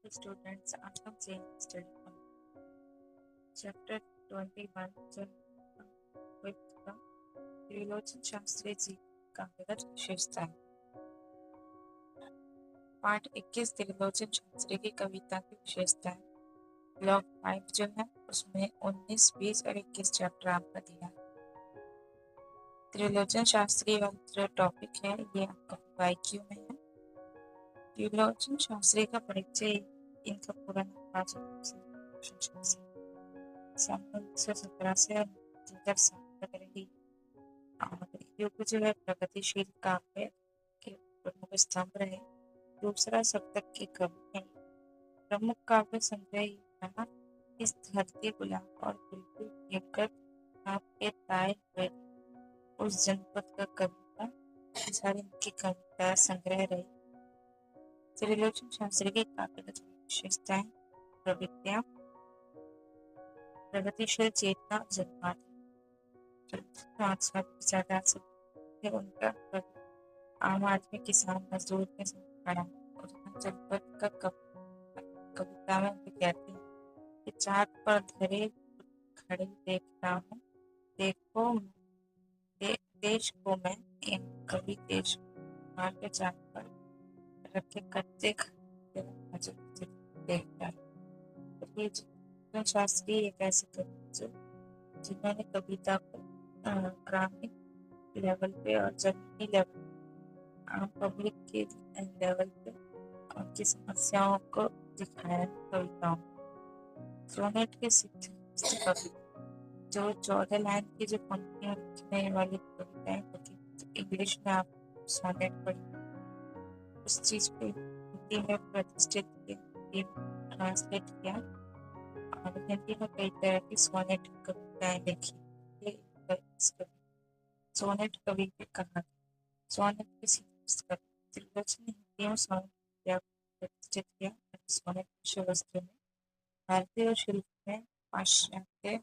Students, आज हम same study chapter 21 जल with the त्रिलोचन शास्त्री जी का विगत विशेषता है। पाठ 21 त्रिलोचन शास्त्री की कविता की विशेषता है। ब्लॉक 5 जो है उसमें 19, 20 और 21 चैप्टर आपका दिया है। त्रिलोचन शास्त्री वाला जो टॉपिक है ये आपका वाईक्यू में है। त्रिलोचन शास्त्री का परिचय, इनका पूरा नाम त्रिलोचन शास्त्री 1917 से लेकर तक रही और युग जो है प्रगतिशील काव्य के प्रमुख स्तंभ रहे। दूसरा शतक के कवि हैं। प्रमुख काव्य संग्रह ये रहा, इस धरती गुलाब और बिल्कुल गिरकर आपके ताए हुए उस जनपद का कविता सारी इनकी कविता संग्रह रही। त्रिलोचन शास्त्री के काव्यगत विशेषताएं, प्रवृत्तियां, प्रगतिशील चेतना, जनमानस विचारधारा से उनका कवि आम आदमी, किसान, मजदूर के साथ खड़ा उदाहरण जनपद का कविता में भी कहते हैं कि चाँद पर धरे खड़े देख रहा हूँ, देखो देश को मैं, इन कवि देश को मार के चाँद पर रखे कच्चे देख रहा है। ये शास्त्री एक ऐसे कवि जो जिन्होंने कविता को ग्रामीण लेवल पे और जमीनी लेवल आम पब्लिक के लेवल पे उनकी समस्याओं को दिखाया कविताओं। सोनेट के सिद्ध कवि जो 14 लाइन की जो पंक्तियां लिखने वाली कविताएं होती, इंग्लिश में आप सोनेट पढ़ी, उस चीज को हिंदी में प्रतिष्ठित किया, ट्रांसलेट किया और हिंदी में कई तरह की सोनेट कविताएं लिखी। सोनेट कवि के कहा सोनेट किसी त्रिलोचन ने हिंदी में सोनेट प्रतिष्ठित किया। सोनेट विषय वस्तु में भारतीय शिल्प में पाश्चात्य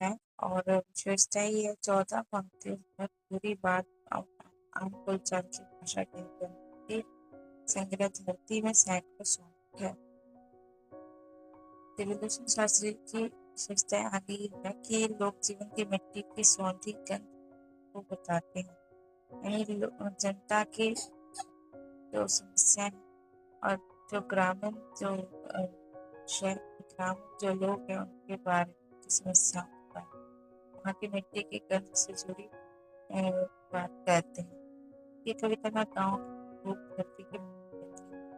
है और विशेषता ये है 14 पंक्तियों में पूरी बात आम बोलचाल की भाषा के संग्रह धरती में सैकड़ों सोनेट है। त्रिलोचन शास्त्री की विशेषताएं आगे है कि लोग जीवन की मिट्टी की सौंधी गंध को बताते हैं, यानी जनता की जो समस्या है और जो ग्रामीण जो ग्रामीण जो लोग हैं उनके बारे की समस्याओं के बारे वहाँ की मिट्टी की गंध से जुड़ी बात करते हैं। ये कविता ना गाँव धरती के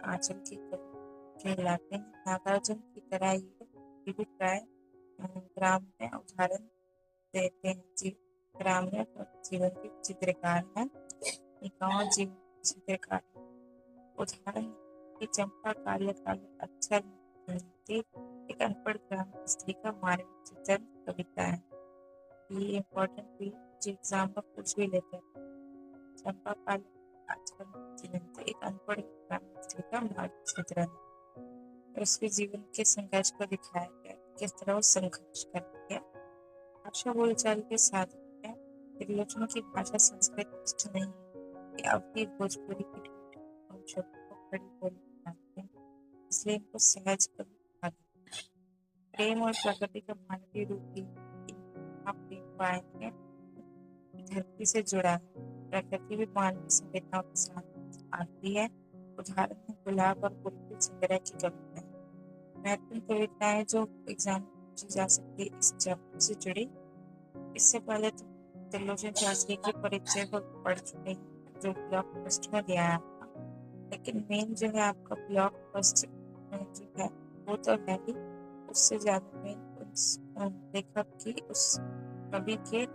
आंचल की कहलाते हैं। नागार्जुन की तरह ये विविध राय ग्राम में उदाहरण देते हैं। ग्रामीण जीवन के चित्रकार है, गाँव जीवन के चित्रकार उदाहरण की चंपा काले काले अक्षर एक अनपढ़ ग्रामीण स्त्री का मानवीय चित्रण कविता है। ये इम्पोर्टेंट भी एग्जाम में कुछ भी लेते हैं। चंपा काले अक्षर एक अनपढ़ ग्रामीण स्त्री का मानवीय चित्रण, उसके जीवन के संघर्ष को दिखाया गया, किस तरह वो संघर्ष करती है। भाषा बोलचाल के साधन है। त्रिलोचन की भाषा संस्कृत नहीं है, अपनी भोजपुरी की शब्दों को खड़ी बोली बनाते हैं, इसलिए इनको सहज कवि कहा गया। प्रेम और प्रकृति का मानवीय रूप भी आप देख पाएंगे, धरती से जुड़ा है। प्रकृति भी मानवीय संवेदनाओं के साथ आती है। उदाहरण है गुलाब और बुलबुल संग्रह की कविता है। महत्वपूर्ण कविताएं जो एग्जाम पूछी जा सकती है इस चैप्टर से जुड़ी। इससे पहले तो त्रिलोचन शास्त्री के परिचय को पढ़ चुके हैं जो ब्लॉक फर्स्ट में दिया है, लेकिन मेन जो है आपका ब्लॉक फर्स्ट में जो है वो तो है ही, उससे ज़्यादा मेन उस लेखक की उस कवि के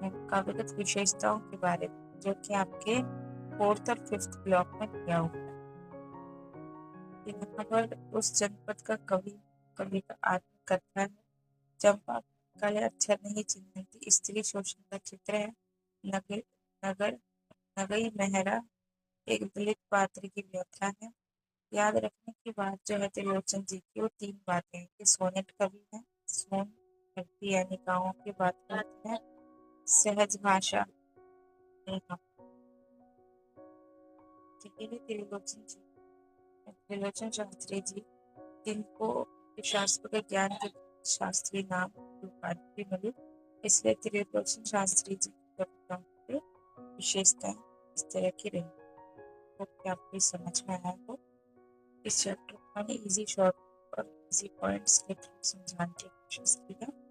काव्यगत विशेषताओं के बारे में जो कि आपके 4th और 5th ब्लॉक में दिया हुआ है। यहाँ पर उस जनपद का कवि का आत्मकथा है। चंपा काले अक्षर नहीं चिन्हती स्त्री शोषण का चित्र है। नगर नगर नगई मेहरा एक दलित पात्र की व्यथा है। याद रखने की बात जो है त्रिलोचन जी की वो 3 बातें हैं कि सोनेट कवि है, सोन धरती यानी गाँवों की बात करते हैं, सहज भाषा त्रिलोचन जी त्रिलोचन शास्त्री जी, जिनको शास्त्र के ज्ञान के शास्त्री नाम की उपाधि भी मिली, इसलिए त्रिलोचन शास्त्री जी की कविताओं की विशेषताएं इस तरह की रही। तो क्या आपको ये समझ में आया? तो इस चैप्टर को मैंने इजी शॉर्ट और इजी पॉइंट्स के थ्रू समझाने की कोशिश की है।